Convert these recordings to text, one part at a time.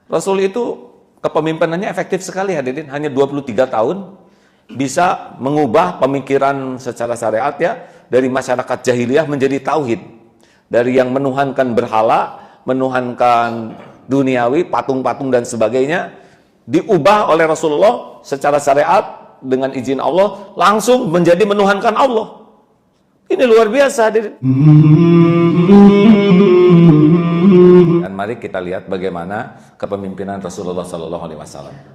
Rasul itu kepemimpinannya efektif sekali hadirin, hanya 23 tahun bisa mengubah pemikiran secara syariat ya, dari masyarakat jahiliyah menjadi tauhid. Dari yang menuhankan berhala, menuhankan duniawi, patung-patung dan sebagainya, diubah oleh Rasulullah secara syariat dengan izin Allah langsung menjadi menuhankan Allah. Ini luar biasa hadirin. Dan mari kita lihat bagaimana kepemimpinan Rasulullah SAW.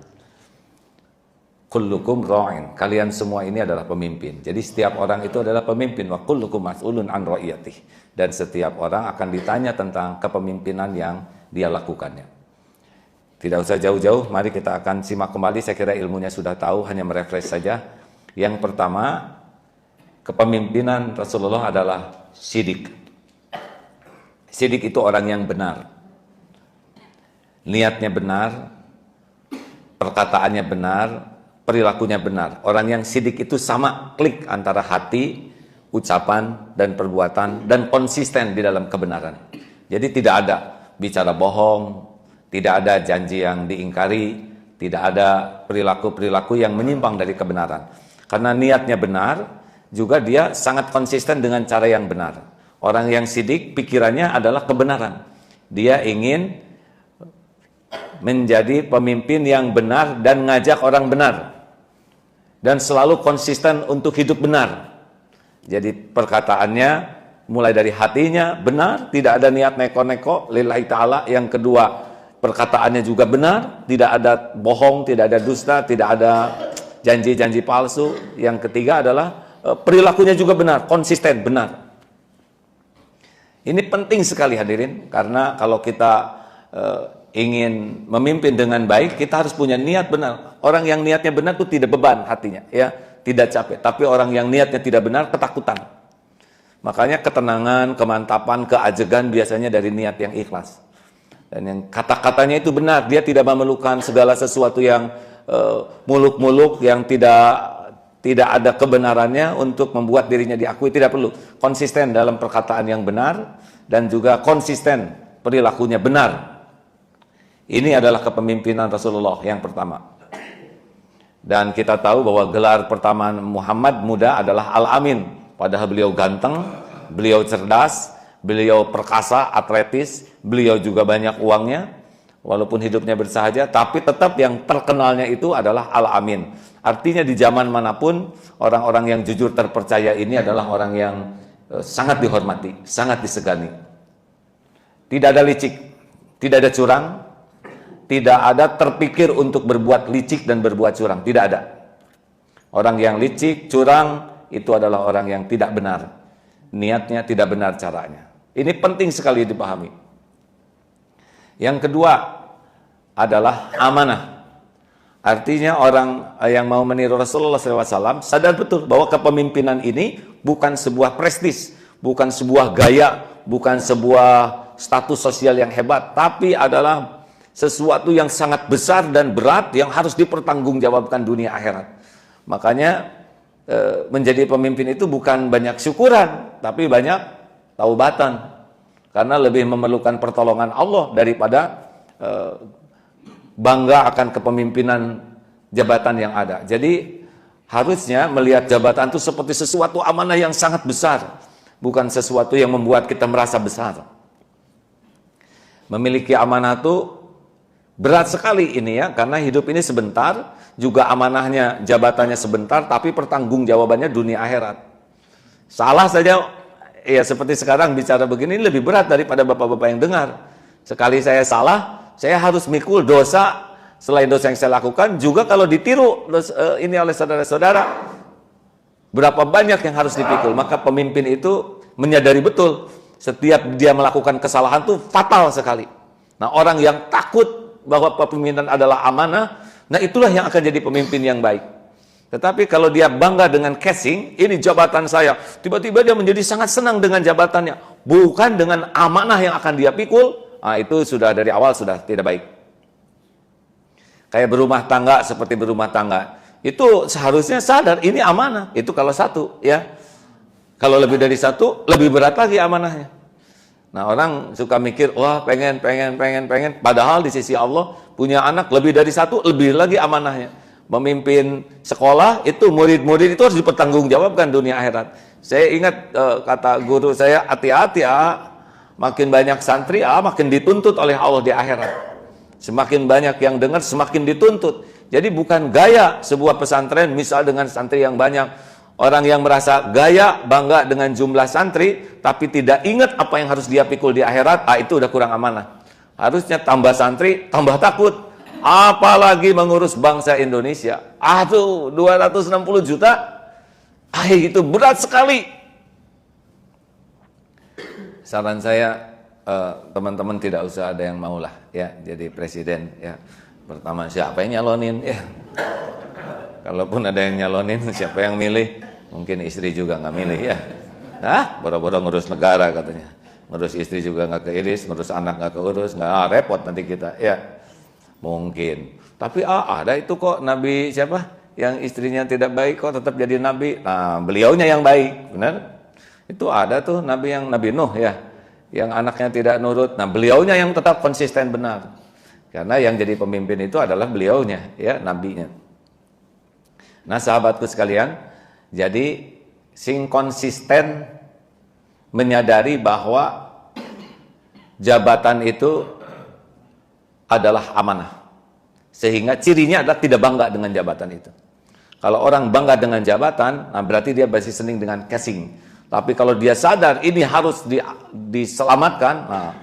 Kullukum ra'in, kalian semua ini adalah pemimpin. Jadi setiap orang itu adalah pemimpin. Wa kullukum mas'ulun an ra'iyatih. Dan setiap orang akan ditanya tentang kepemimpinan yang dia lakukannya. Tidak usah jauh-jauh, mari kita akan simak kembali. Saya kira ilmunya sudah tahu, hanya merefresh saja. Yang pertama, kepemimpinan Rasulullah adalah sidik. Sidik itu orang yang benar. Niatnya benar, perkataannya benar, perilakunya benar. Orang yang sidik itu sama klik antara hati, ucapan, dan perbuatan, dan konsisten di dalam kebenaran. Jadi tidak ada bicara bohong, tidak ada janji yang diingkari, tidak ada perilaku-perilaku yang menyimpang dari kebenaran. Karena niatnya benar, juga dia sangat konsisten dengan cara yang benar. Orang yang sidik, pikirannya adalah kebenaran. Dia ingin menjadi pemimpin yang benar dan ngajak orang benar. Dan selalu konsisten untuk hidup benar. Jadi perkataannya mulai dari hatinya benar, tidak ada niat neko-neko lillahi ta'ala. Yang kedua, perkataannya juga benar, tidak ada bohong, tidak ada dusta, tidak ada janji-janji palsu. Yang ketiga adalah perilakunya juga benar, konsisten, benar. Ini penting sekali hadirin, karena kalau kita ingin memimpin dengan baik, kita harus punya niat benar. Orang yang niatnya benar itu tidak beban hatinya, ya, tidak capek. Tapi orang yang niatnya tidak benar, ketakutan. Makanya ketenangan, kemantapan, keajegan biasanya dari niat yang ikhlas. Dan yang kata-katanya itu benar, dia tidak memerlukan segala sesuatu yang muluk-muluk, yang tidak ada kebenarannya untuk membuat dirinya diakui, tidak perlu. Konsisten dalam perkataan yang benar dan juga konsisten perilakunya benar. Ini adalah kepemimpinan Rasulullah yang pertama. Dan kita tahu bahwa gelar pertama Muhammad muda adalah Al-Amin. Padahal beliau ganteng, beliau cerdas, beliau perkasa, atletis, beliau juga banyak uangnya. Walaupun hidupnya bersahaja, tapi tetap yang terkenalnya itu adalah Al-Amin. Artinya di zaman manapun, orang-orang yang jujur terpercaya ini adalah orang yang sangat dihormati, sangat disegani. Tidak ada licik, tidak ada curang, tidak ada terpikir untuk berbuat licik dan berbuat curang, tidak ada. Orang yang licik, curang, itu adalah orang yang tidak benar. Niatnya tidak benar caranya. Ini penting sekali dipahami. Yang kedua adalah amanah. Artinya orang yang mau meniru Rasulullah SAW sadar betul bahwa kepemimpinan ini bukan sebuah prestis, bukan sebuah gaya, bukan sebuah status sosial yang hebat, tapi adalah sesuatu yang sangat besar dan berat yang harus dipertanggungjawabkan dunia akhirat. Makanya menjadi pemimpin itu bukan banyak syukuran, tapi banyak taubatan. Karena lebih memerlukan pertolongan Allah daripada bangga akan kepemimpinan jabatan yang ada. Jadi harusnya melihat jabatan itu seperti sesuatu amanah yang sangat besar, bukan sesuatu yang membuat kita merasa besar. Memiliki amanah itu berat sekali ini ya, karena hidup ini sebentar, juga amanahnya jabatannya sebentar, tapi pertanggungjawabannya dunia akhirat. Salah saja, ya seperti sekarang bicara begini lebih berat daripada bapak-bapak yang dengar. Sekali saya salah, saya harus mikul dosa, selain dosa yang saya lakukan, juga kalau ditiru ini oleh saudara-saudara, berapa banyak yang harus dipikul. Maka pemimpin itu menyadari betul, setiap dia melakukan kesalahan itu fatal sekali. Nah, orang yang takut bahwa kepemimpinan adalah amanah, nah itulah yang akan jadi pemimpin yang baik. Tetapi kalau dia bangga dengan casing, ini jabatan saya, tiba-tiba dia menjadi sangat senang dengan jabatannya, bukan dengan amanah yang akan dia pikul, nah, itu sudah dari awal sudah tidak baik. Kayak berumah tangga, seperti berumah tangga, itu seharusnya sadar ini amanah, itu kalau satu ya. Kalau lebih dari satu, lebih berat lagi amanahnya. Nah, orang suka mikir, wah pengen. Padahal di sisi Allah punya anak lebih dari satu, lebih lagi amanahnya. Memimpin sekolah itu murid-murid itu harus dipertanggungjawabkan dunia akhirat. Saya ingat kata guru saya, hati-hati makin banyak santri makin dituntut oleh Allah di akhirat. Semakin banyak yang dengar semakin dituntut. Jadi bukan gaya sebuah pesantren misal dengan santri yang banyak. Orang yang merasa gaya, bangga dengan jumlah santri, tapi tidak ingat apa yang harus dia pikul di akhirat, itu udah kurang amanah. Harusnya tambah santri, tambah takut. Apalagi mengurus bangsa Indonesia. 260 juta, itu berat sekali. Saran saya, teman-teman tidak usah ada yang maulah ya jadi presiden ya. Pertama siapa yang nyalonin ya. Kalaupun ada yang nyalonin, siapa yang milih? Mungkin istri juga nggak milih ya. Boro-boro ngurus negara katanya. Ngurus istri juga nggak keiris, ngurus anak nggak keurus, nggak repot nanti kita ya. Mungkin. Tapi ada itu kok Nabi siapa? Yang istrinya tidak baik kok tetap jadi Nabi. Nah, beliaunya yang baik, benar? Itu ada tuh Nabi yang Nabi Nuh ya. Yang anaknya tidak nurut. Nah, beliaunya yang tetap konsisten benar. Karena yang jadi pemimpin itu adalah beliaunya ya, nabinya. Nah, sahabatku sekalian, jadi sing konsisten menyadari bahwa jabatan itu adalah amanah. Sehingga cirinya adalah tidak bangga dengan jabatan itu. Kalau orang bangga dengan jabatan, nah berarti dia masih senang dengan casing. Tapi kalau dia sadar ini harus diselamatkan, nah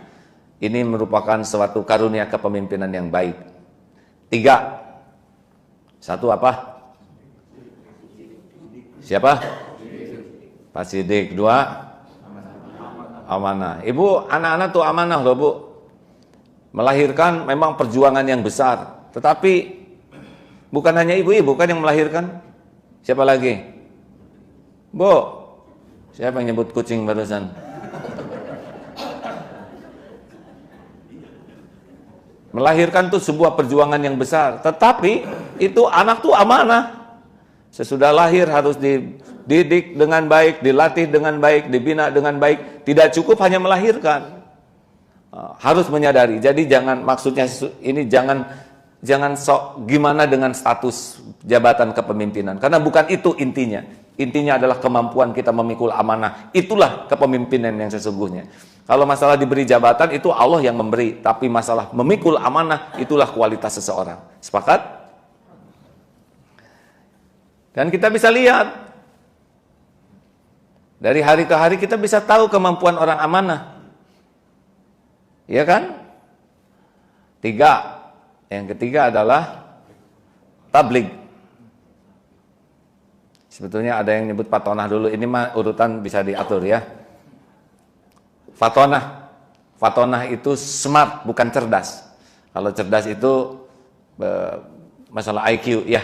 ini merupakan suatu karunia kepemimpinan yang baik. 3. Satu apa? Siapa? Pak Sidik. 2. Amanah. Ibu, anak-anak tuh amanah loh Bu. Melahirkan memang perjuangan yang besar. Tetapi bukan hanya ibu-ibu kan yang melahirkan. Siapa lagi? Bu, siapa yang nyebut kucing barusan? Melahirkan tuh sebuah perjuangan yang besar. Tetapi itu anak tuh amanah. Sesudah lahir harus dididik dengan baik, dilatih dengan baik, dibina dengan baik. Tidak cukup hanya melahirkan. Harus menyadari. Jadi jangan, maksudnya ini jangan sok gimana dengan status jabatan kepemimpinan. Karena bukan itu intinya. Intinya adalah kemampuan kita memikul amanah. Itulah kepemimpinan yang sesungguhnya. Kalau masalah diberi jabatan itu Allah yang memberi. Tapi masalah memikul amanah itulah kualitas seseorang. Sepakat? Dan kita bisa lihat, dari hari ke hari kita bisa tahu kemampuan orang amanah. Iya kan? 3. Yang ketiga adalah tabligh. Sebetulnya ada yang nyebut fatonah dulu. Ini mah urutan bisa diatur ya. Fatonah. Fatonah itu smart, bukan cerdas. Kalau cerdas itu masalah IQ ya.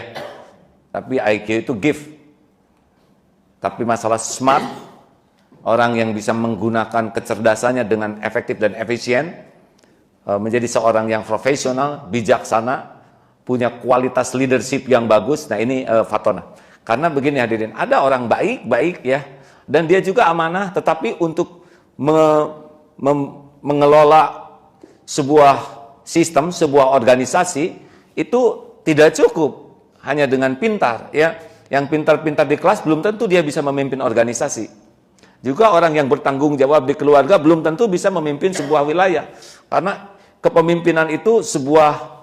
Tapi IQ itu gift. Tapi masalah smart, orang yang bisa menggunakan kecerdasannya dengan efektif dan efisien, menjadi seorang yang profesional, bijaksana, punya kualitas leadership yang bagus. Nah ini fatonah. Karena begini hadirin, ada orang baik ya, dan dia juga amanah, tetapi untuk mengelola sebuah sistem, sebuah organisasi, itu tidak cukup hanya dengan pintar ya. Yang pintar-pintar di kelas belum tentu dia bisa memimpin organisasi. Juga orang yang bertanggung jawab di keluarga belum tentu bisa memimpin sebuah wilayah. Karena kepemimpinan itu sebuah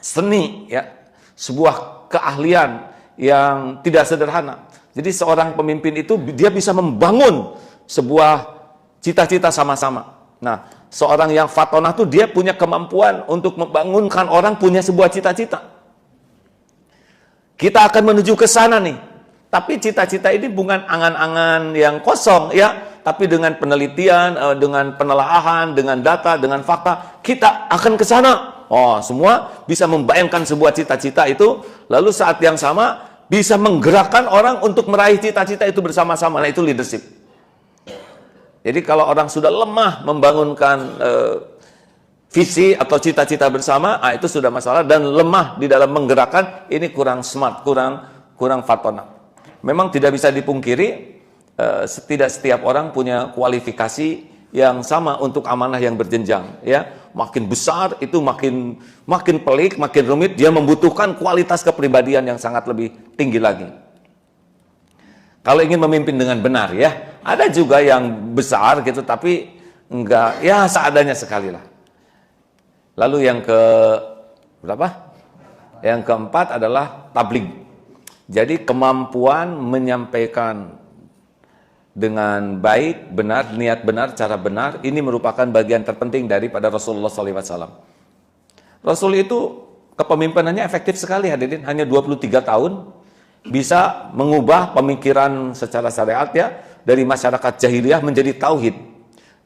seni ya, sebuah keahlian yang tidak sederhana. Jadi seorang pemimpin itu dia bisa membangun sebuah cita-cita sama-sama. Nah, seorang yang fatonah itu dia punya kemampuan untuk membangunkan orang punya sebuah cita-cita. Kita akan menuju ke sana nih. Tapi cita-cita ini bukan angan-angan yang kosong ya, tapi dengan penelitian, dengan penelaahan, dengan data, dengan fakta, kita akan ke sana. Oh, semua bisa membayangkan sebuah cita-cita itu, lalu saat yang sama bisa menggerakkan orang untuk meraih cita-cita itu bersama-sama. Nah, itu leadership. Jadi kalau orang sudah lemah membangunkan visi atau cita-cita bersama, itu sudah masalah, dan lemah di dalam menggerakkan, ini kurang smart, kurang fatonah. Memang tidak bisa dipungkiri, tidak setiap orang punya kualifikasi yang sama untuk amanah yang berjenjang, ya. Makin besar itu makin pelik, makin rumit, dia membutuhkan kualitas kepribadian yang sangat lebih tinggi lagi. Kalau ingin memimpin dengan benar, ya, ada juga yang besar gitu tapi enggak, ya seadanya sekali lah. Lalu yang ke berapa? Yang keempat adalah tabligh. Jadi kemampuan menyampaikan dengan baik, benar, niat benar, cara benar, ini merupakan bagian terpenting daripada Rasulullah SAW. Rasul itu kepemimpinannya efektif sekali, hadirin, hanya 23 tahun bisa mengubah pemikiran secara syariat, ya, dari masyarakat jahiliyah menjadi tauhid.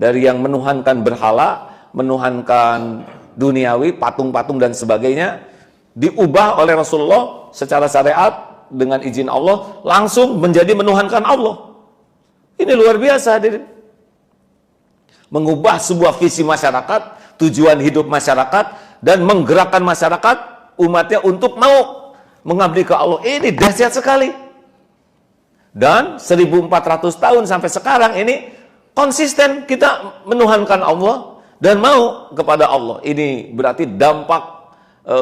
Dari yang menuhankan berhala, menuhankan duniawi, patung-patung dan sebagainya, diubah oleh Rasulullah secara syariat dengan izin Allah langsung menjadi menuhankan Allah. Ini luar biasa, hadirin. Mengubah sebuah visi masyarakat, tujuan hidup masyarakat, dan menggerakkan masyarakat, umatnya untuk mau mengabdi ke Allah. Ini dahsyat sekali. Dan 1400 tahun sampai sekarang ini konsisten kita menuhankan Allah dan mau kepada Allah. Ini berarti dampak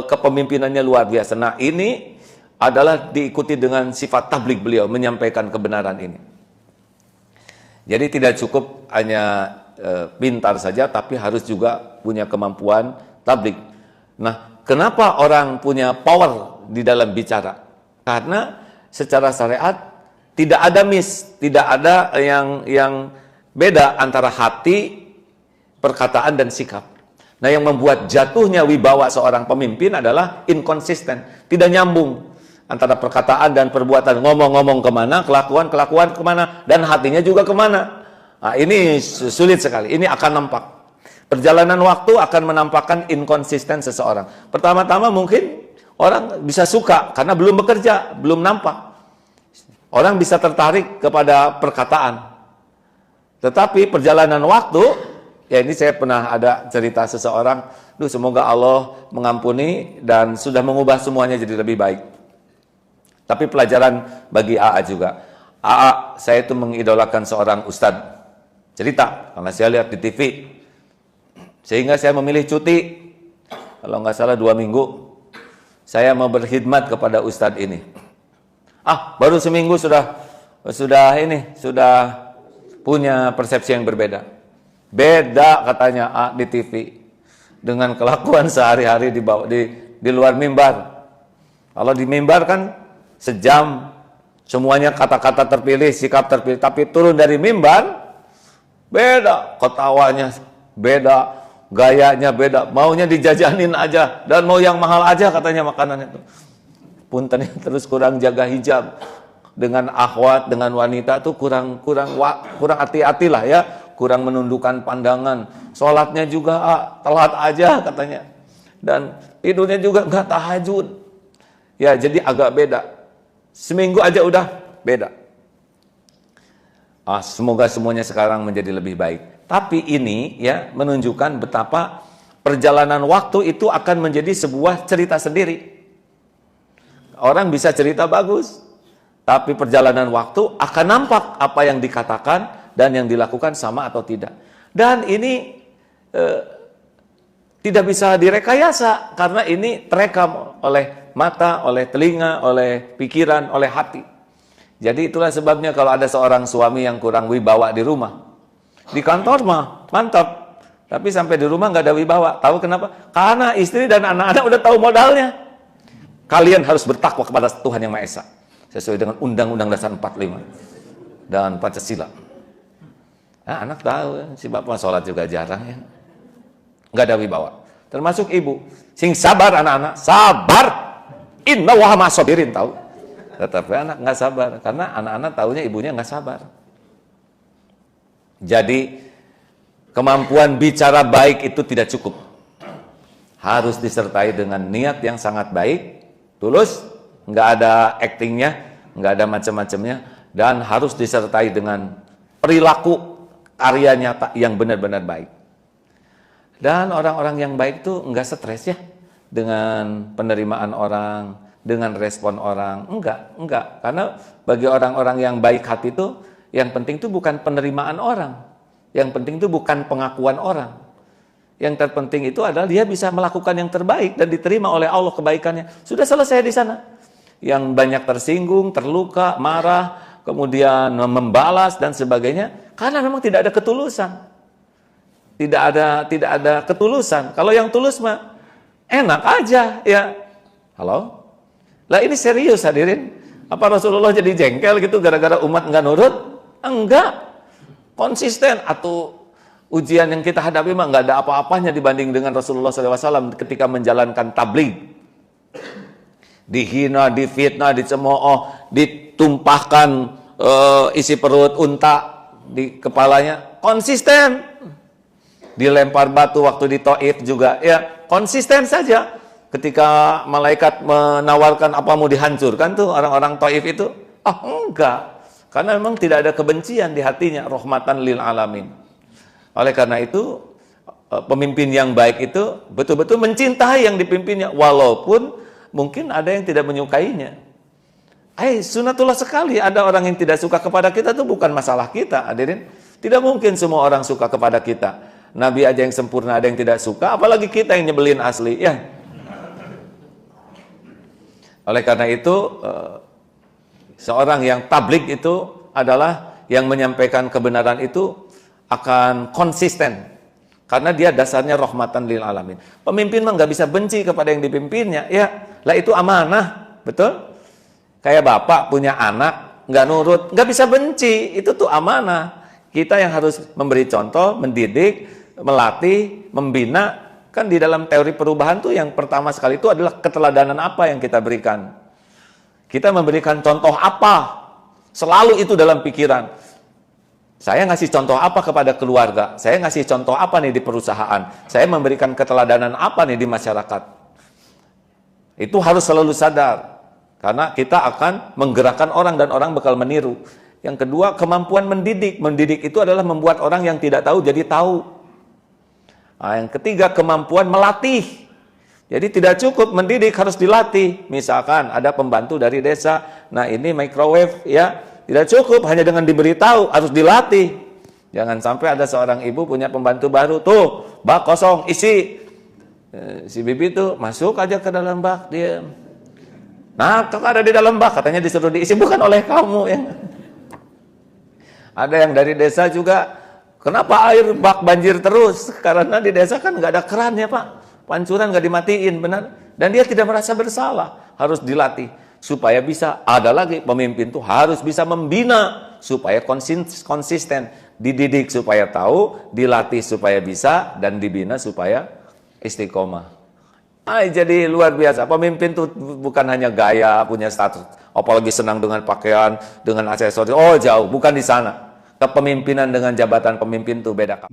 kepemimpinannya luar biasa. Nah, ini adalah diikuti dengan sifat tabligh beliau, menyampaikan kebenaran ini. Jadi tidak cukup hanya pintar saja, tapi harus juga punya kemampuan tabligh. Nah, kenapa orang punya power di dalam bicara? Karena secara syariat tidak ada tidak ada yang beda antara hati, perkataan, dan sikap. Nah, yang membuat jatuhnya wibawa seorang pemimpin adalah inkonsisten, tidak nyambung antara perkataan dan perbuatan, ngomong-ngomong kemana, kelakuan kemana, dan hatinya juga kemana. Nah, ini sulit sekali, ini akan nampak. Perjalanan waktu akan menampakkan inkonsisten seseorang. Pertama-tama mungkin orang bisa suka karena belum bekerja, belum nampak. Orang bisa tertarik kepada perkataan. Tetapi perjalanan waktu, ya ini saya pernah ada cerita seseorang, semoga Allah mengampuni dan sudah mengubah semuanya jadi lebih baik. Tapi pelajaran bagi AA juga. AA, saya itu mengidolakan seorang ustadz. Cerita, karena saya lihat di TV. Sehingga saya memilih cuti. Kalau nggak salah 2 minggu. Saya mau berkhidmat kepada ustadz ini. Baru seminggu sudah punya persepsi yang berbeda. Beda katanya di TV. Dengan kelakuan sehari-hari di luar mimbar. Kalau di mimbar kan sejam, semuanya kata-kata terpilih, sikap terpilih, tapi turun dari mimbar beda, ketawanya beda, gayanya beda, maunya dijajanin aja dan mau yang mahal aja katanya makanannya itu. Punten, terus kurang jaga hijab dengan akhwat, dengan wanita tuh kurang hati-hati lah, ya, kurang menundukkan pandangan. Sholatnya juga telat aja katanya, dan tidurnya juga nggak tahajud. Ya, jadi agak beda. Seminggu aja udah beda. Semoga semuanya sekarang menjadi lebih baik. Tapi ini, ya, menunjukkan betapa perjalanan waktu itu akan menjadi sebuah cerita sendiri. Orang bisa cerita bagus, tapi perjalanan waktu akan nampak apa yang dikatakan dan yang dilakukan sama atau tidak. Dan ini tidak bisa direkayasa karena ini terekam oleh mata, oleh telinga, oleh pikiran, oleh hati. Jadi itulah sebabnya kalau ada seorang suami yang kurang wibawa di rumah, di kantor mah mantap, tapi sampai di rumah nggak ada wibawa. Tahu kenapa? Karena istri dan anak-anak udah tahu modalnya. Kalian harus bertakwa kepada Tuhan Yang Maha Esa sesuai dengan Undang-Undang Dasar 45 dan Pancasila. Anak tahu, si bapak sholat juga jarang, ya, nggak ada wibawa. Termasuk ibu, sing sabar anak-anak, sabar. Inna wa ma sabirin, tahu. Tetapi anak nggak sabar karena anak-anak taunya ibunya nggak sabar. Jadi kemampuan bicara baik itu tidak cukup. Harus disertai dengan niat yang sangat baik, tulus, nggak ada actingnya, nggak ada macam-macamnya, dan harus disertai dengan perilaku karya nyata yang benar-benar baik. Dan orang-orang yang baik tuh nggak stres, ya, dengan penerimaan orang, dengan respon orang. Enggak. Karena bagi orang-orang yang baik hati itu, yang penting itu bukan penerimaan orang. Yang penting itu bukan pengakuan orang. Yang terpenting itu adalah dia bisa melakukan yang terbaik dan diterima oleh Allah kebaikannya. Sudah selesai di sana. Yang banyak tersinggung, terluka, marah, kemudian membalas dan sebagainya, karena memang tidak ada ketulusan. Tidak ada ketulusan. Kalau yang tulus mah enak aja ya. Halo? Lah ini serius hadirin. Apa Rasulullah jadi jengkel gitu gara-gara umat enggak nurut? Enggak. Konsisten. Atau ujian yang kita hadapi mah enggak ada apa-apanya dibanding dengan Rasulullah SAW ketika menjalankan tabligh. Dihina, difitnah, dicemooh, ditumpahkan isi perut unta di kepalanya, konsisten. Dilempar batu waktu di Taif juga, ya konsisten saja. Ketika malaikat menawarkan apa mau dihancurkan tuh orang-orang Taif itu, enggak, karena memang tidak ada kebencian di hatinya, rahmatan lil alamin. Oleh karena itu pemimpin yang baik itu betul-betul mencintai yang dipimpinnya, walaupun mungkin ada yang tidak menyukainya. Sunatullah sekali ada orang yang tidak suka kepada kita, itu bukan masalah kita, hadirin. Tidak mungkin semua orang suka kepada kita. Nabi aja yang sempurna ada yang tidak suka, apalagi kita yang nyebelin asli, ya. Oleh karena itu, seorang yang tabligh itu adalah yang menyampaikan kebenaran itu akan konsisten. Karena dia dasarnya rahmatan lil alamin. Pemimpin mah nggak bisa benci kepada yang dipimpinnya, ya. Lah itu amanah, betul? Kayak bapak punya anak, nggak nurut, nggak bisa benci, itu tuh amanah. Kita yang harus memberi contoh, mendidik, melatih, membina. Kan di dalam teori perubahan tuh yang pertama sekali itu adalah keteladanan apa yang kita berikan. Kita memberikan contoh apa? Selalu itu dalam pikiran. Saya ngasih contoh apa kepada keluarga? Saya ngasih contoh apa nih di perusahaan? Saya memberikan keteladanan apa nih di masyarakat? Itu harus selalu sadar. Karena kita akan menggerakkan orang dan orang bakal meniru. Yang kedua, kemampuan mendidik. Mendidik itu adalah membuat orang yang tidak tahu jadi tahu. Nah, yang ketiga, kemampuan melatih. Jadi tidak cukup mendidik, harus dilatih. Misalkan ada pembantu dari desa, nah ini microwave ya, tidak cukup hanya dengan diberitahu, harus dilatih. Jangan sampai ada seorang ibu punya pembantu baru, tuh bak kosong, isi. Si bibi tuh masuk aja ke dalam bak, dia. Nah, kok ada di dalam bak, katanya disuruh diisi, bukan oleh kamu ya. Ada yang dari desa juga, kenapa air bak banjir terus? Karena di desa kan nggak ada keran ya Pak, pancuran nggak dimatiin, benar. Dan dia tidak merasa bersalah, harus dilatih supaya bisa. Ada lagi pemimpin tuh harus bisa membina supaya konsisten, dididik supaya tahu, dilatih supaya bisa, dan dibina supaya istiqomah. Jadi luar biasa. Pemimpin tuh bukan hanya gaya, punya status, apalagi senang dengan pakaian, dengan aksesoris. Oh jauh, bukan di sana. Kepemimpinan dengan jabatan pemimpin tuh beda.